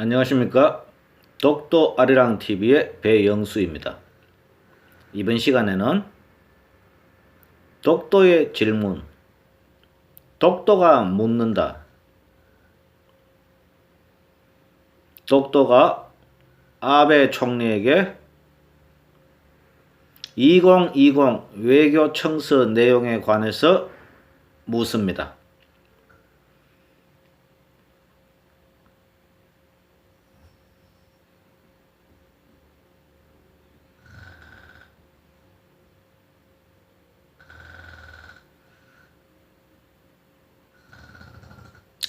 안녕하십니까. 독도 아리랑 TV의 배영수입니다. 이번 시간에는 독도의 질문, 독도가 묻는다. 독도가 아베 총리에게 2020 외교 청서 내용에 관해서 묻습니다.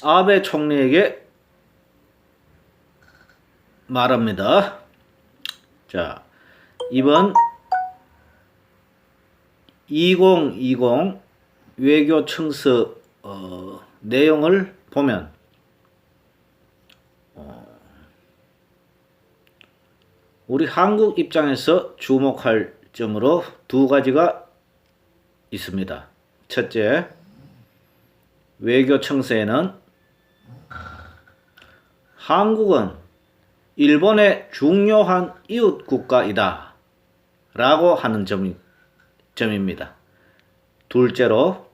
아베 총리에게 말합니다. 자, 이번 2020 외교 청서 내용을 보면 우리 한국 입장에서 주목할 점으로 두 가지가 있습니다. 첫째, 외교 청서에는 한국은 일본의 중요한 이웃 국가이다 라고 하는 점입니다. 둘째로,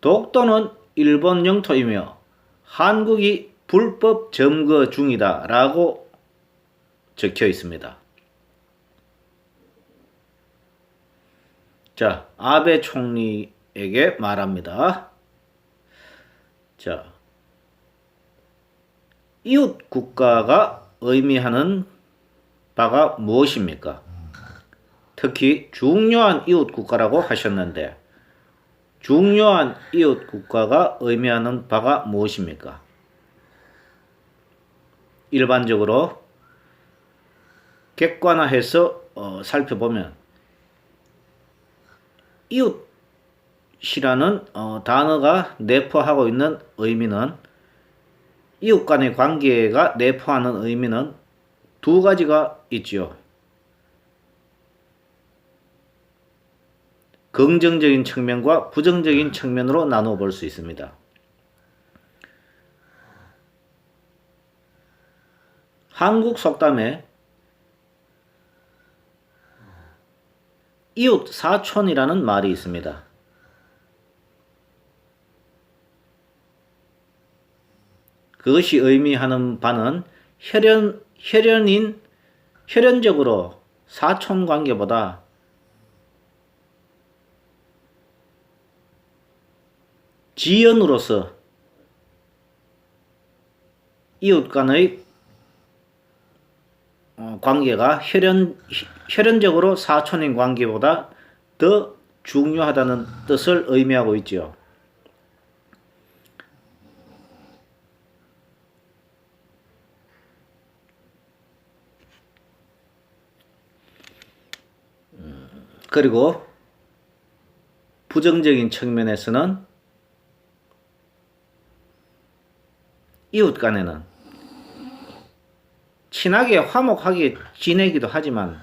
독도는 일본 영토이며 한국이 불법 점거 중이다 라고 적혀 있습니다. 자, 아베 총리에게 말합니다. 자, 이웃 국가가 의미하는 바가 무엇입니까? 특히 중요한 이웃 국가라고 하셨는데 중요한 이웃 국가가 의미하는 바가 무엇입니까? 일반적으로 객관화해서 살펴보면 이웃이라는 단어가 내포하고 있는 의미는 이웃 간의 관계가 내포하는 의미는 두 가지가 있지요. 긍정적인 측면과 부정적인 측면으로 나누어 볼 수 있습니다. 한국 속담에 이웃 사촌이라는 말이 있습니다. 그것이 의미하는 바는 혈연적으로 사촌 관계보다 지연으로서 이웃 간의 관계가 혈연적으로 사촌인 관계보다 더 중요하다는 뜻을 의미하고 있지요. 그리고 부정적인 측면에서는 이웃 간에는 친하게 화목하게 지내기도 하지만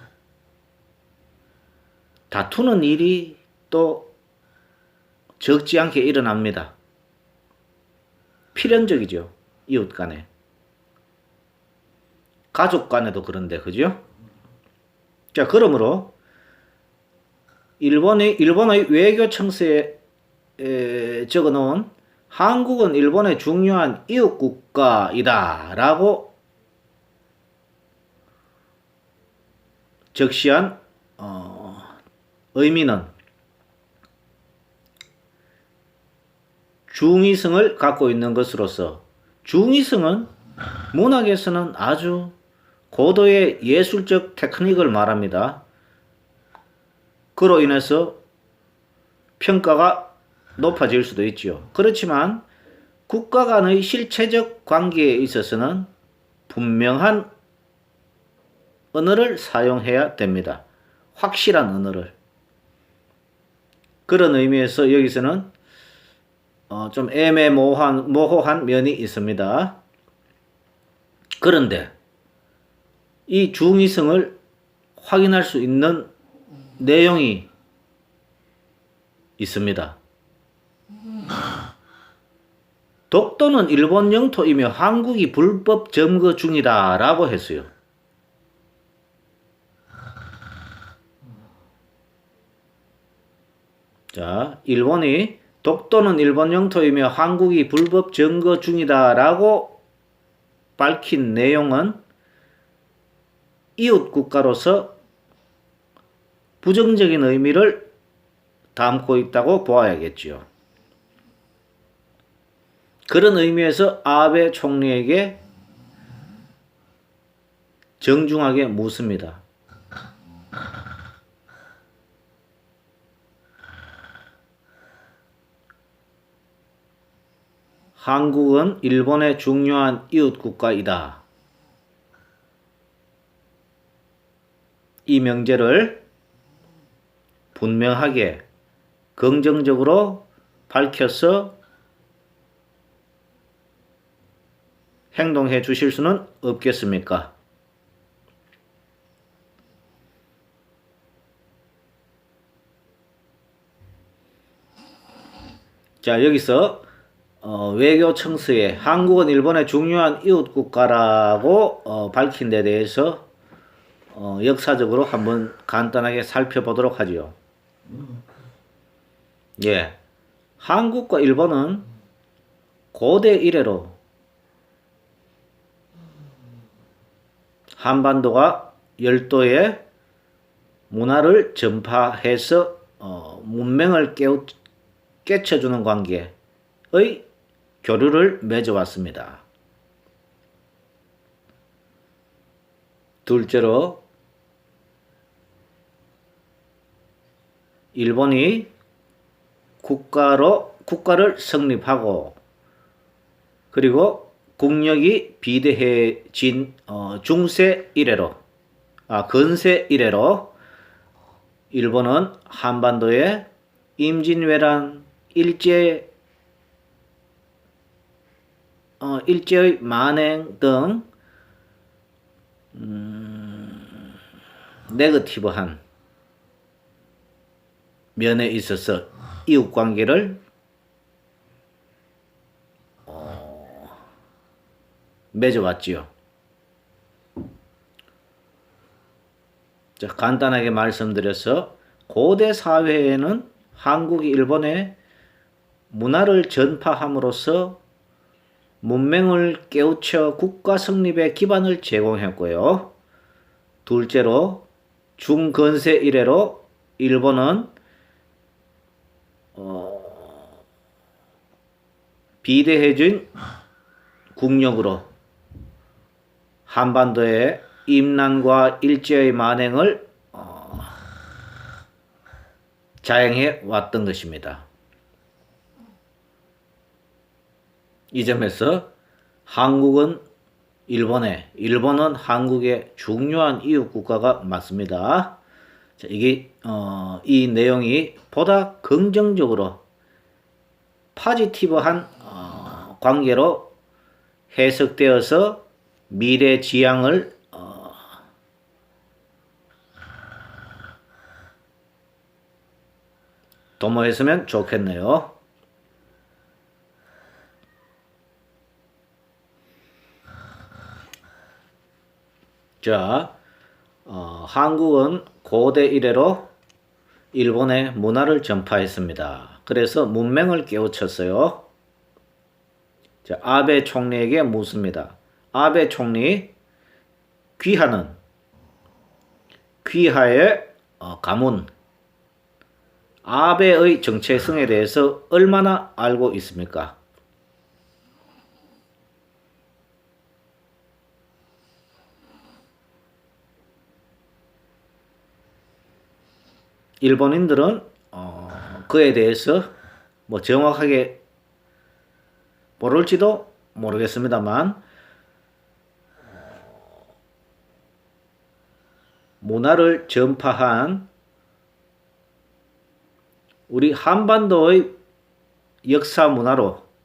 다투는 일이 또 적지 않게 일어납니다. 필연적이죠. 이웃 간에. 가족 간에도 그런데, 그죠? 자, 그러므로 일본의 외교 청서에 적어 놓은 한국은 일본의 중요한 이웃 국가이다 라고 적시한 의미는 중의성을 갖고 있는 것으로서, 중의성은 문학에서는 아주 고도의 예술적 테크닉을 말합니다. 그로 인해서 평가가 높아질 수도 있지요. 그렇지만 국가 간의 실체적 관계에 있어서는 분명한 언어를 사용해야 됩니다. 확실한 언어를. 그런 의미에서 여기서는 좀 모호한 면이 있습니다. 그런데 이 중의성을 확인할 수 있는 내용이 있습니다. 독도는 일본 영토이며 한국이 불법 점거 중이다 라고 했어요. 자, 일본이 독도는 일본 영토이며 한국이 불법 점거 중이다 라고 밝힌 내용은 이웃 국가로서 부정적인 의미를 담고 있다고 보아야겠지요. 그런 의미에서 아베 총리에게 정중하게 묻습니다. 한국은 일본의 중요한 이웃 국가이다. 이 명제를 분명하게 긍정적으로 밝혀서 행동해 주실 수는 없겠습니까? 자, 여기서 외교 청스에 한국은 일본의 중요한 이웃 국가라고 밝힌 데 대해서 역사적으로 한번 간단하게 살펴보도록 하지요. 예, 한국과 일본은 고대 이래로 한반도가 열도의 문화를 전파해서 문명을 깨쳐주는 관계의 교류를 맺어왔습니다. 둘째로 일본이 국가를 성립하고 그리고 국력이 비대해진 중세 이래로 근세 이래로 일본은 한반도에 임진왜란 일제의 만행 등 네거티브한 면에 있어서 이웃관계를 맺어왔지요. 자, 간단하게 말씀드려서 고대 사회에는 한국이 일본의 문화를 전파함으로써 문명을 깨우쳐 국가 성립의 기반을 제공했고요. 둘째로 중근세 이래로 일본은 비대해진 국력으로 한반도의 임난과 일제의 만행을 자행해 왔던 것입니다. 이 점에서 한국은 일본은 한국의 중요한 이웃 국가가 맞습니다. 자, 이 내용이 보다 긍정적으로 포지티브한 관계로 해석되어서 미래 지향을 도모했으면 좋겠네요. 자, 한국은 고대 이래로 일본의 문화를 전파했습니다. 그래서 문명을 깨우쳤어요. 자, 아베 총리에게 묻습니다. 아베 총리, 귀하의 가문, 아베의 정체성에 대해서 얼마나 알고 있습니까? 일본인들은 그에 대해서 뭐 정확하게 모를지도 모르겠습니다만 문화를 전파한 우리 한반도의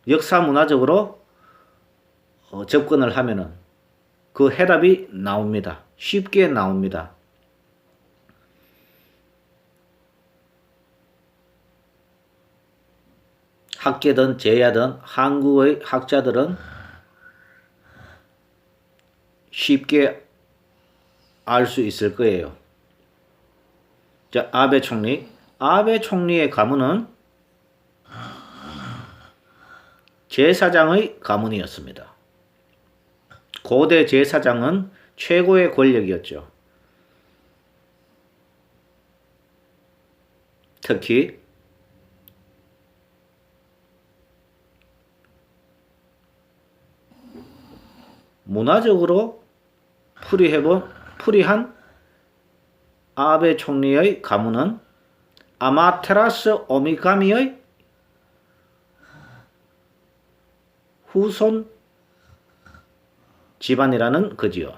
역사문화적으로 접근을 하면은 그 해답이 나옵니다. 쉽게 나옵니다. 학계든 제야든 한국의 학자들은 쉽게 알 수 있을 거예요. 자, 아베 총리. 아베 총리의 가문은 제사장의 가문이었습니다. 고대 제사장은 최고의 권력이었죠. 특히 문화적으로 풀이한 아베 총리의 가문은 아마테라스 오미가미의 후손 집안이라는 거지요.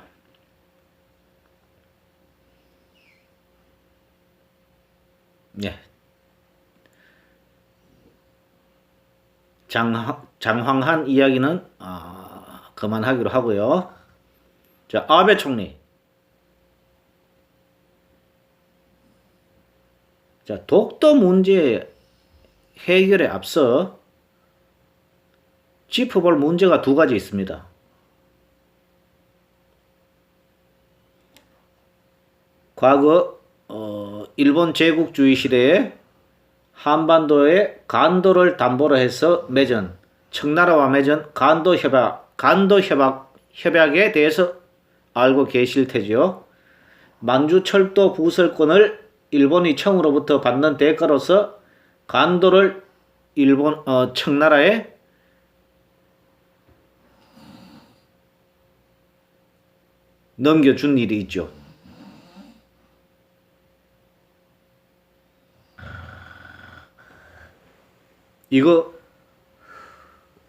네. 장황한 이야기는 그만하기로 하고요. 자, 아베 총리. 자, 독도 문제 해결에 앞서 짚어볼 문제가 두 가지 있습니다. 과거 일본 제국주의 시대에 한반도에 간도를 담보로 해서 맺은 청나라와 맺은 간도 협약에 대해서 알고 계실 테지요. 만주철도 부설권을 일본이 청으로부터 받는 대가로서 간도를 청나라에 넘겨준 일이 있죠. 이거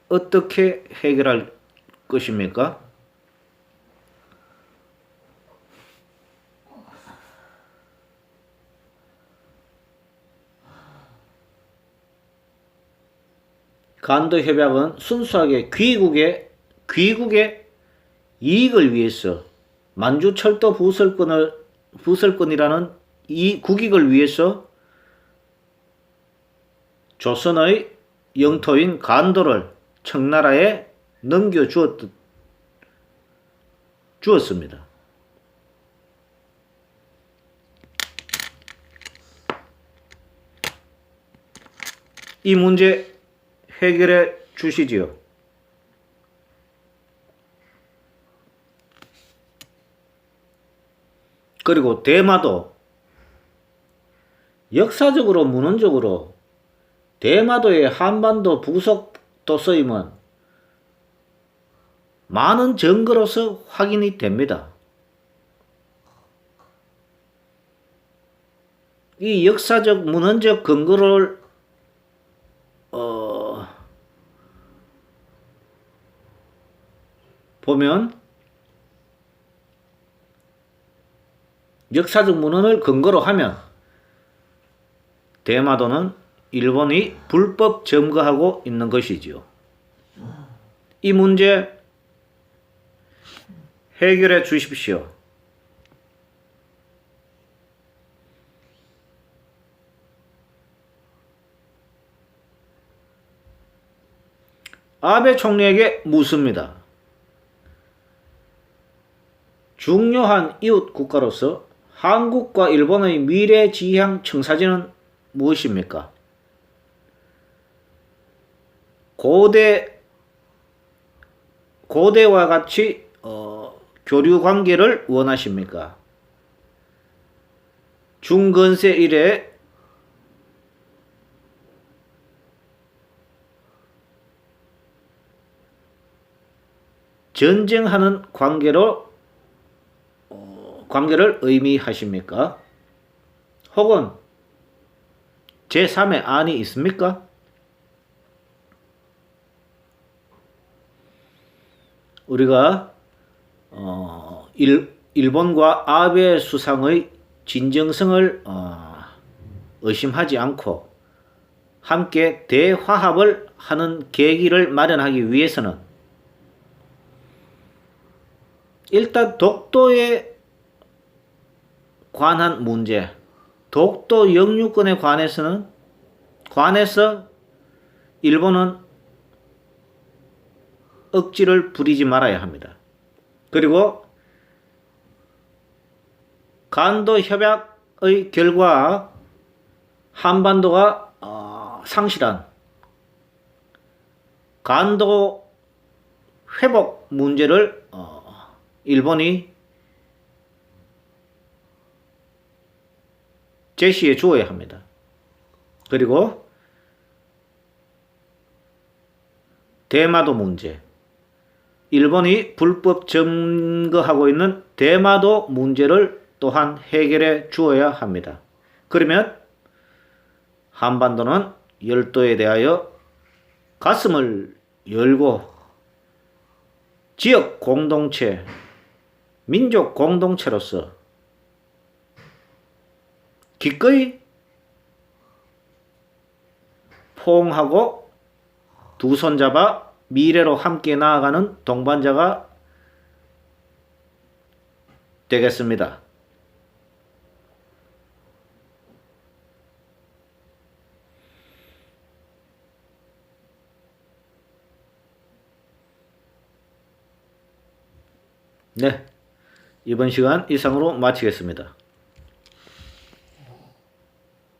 어떻게 해결할 것입니까? 간도 협약은 순수하게 귀국의 이익을 위해서 만주철도 부설권이라는 이 국익을 위해서 조선의 영토인 간도를 청나라에 주었습니다. 이 문제 해결해 주시지요. 그리고 대마도 역사적으로 문헌적으로 대마도의 한반도 부속도 쓰임은 많은 증거로서 확인이 됩니다. 이 역사적 문헌적 근거를 보면 역사적 문헌을 근거로 하면 대마도는 일본이 불법 점거하고 있는 것이지요. 이 문제 해결해 주십시오. 아베 총리에게 묻습니다. 중요한 이웃 국가로서 한국과 일본의 미래 지향 청사진은 무엇입니까? 고대와 같이 교류 관계를 원하십니까? 중건세 이래 전쟁하는 관계를 의미하십니까? 혹은 제3의 안이 있습니까? 우리가 일본과 아베 수상의 진정성을 의심하지 않고 함께 대화합을 하는 계기를 마련하기 위해서는 일단 독도에 관한 문제, 독도 영유권에 관해서 일본은 억지를 부리지 말아야 합니다. 그리고 간도 협약의 결과 한반도가 상실한 간도 회복 문제를 일본이 제시해 주어야 합니다. 그리고 대마도 문제, 일본이 불법 점거하고 있는 대마도 문제를 또한 해결해 주어야 합니다. 그러면 한반도는 열도에 대하여 가슴을 열고 지역 공동체, 민족 공동체로서 기꺼이 포옹하고 두 손 잡아 미래로 함께 나아가는 동반자가 되겠습니다. 네, 이번 시간 이상으로 마치겠습니다.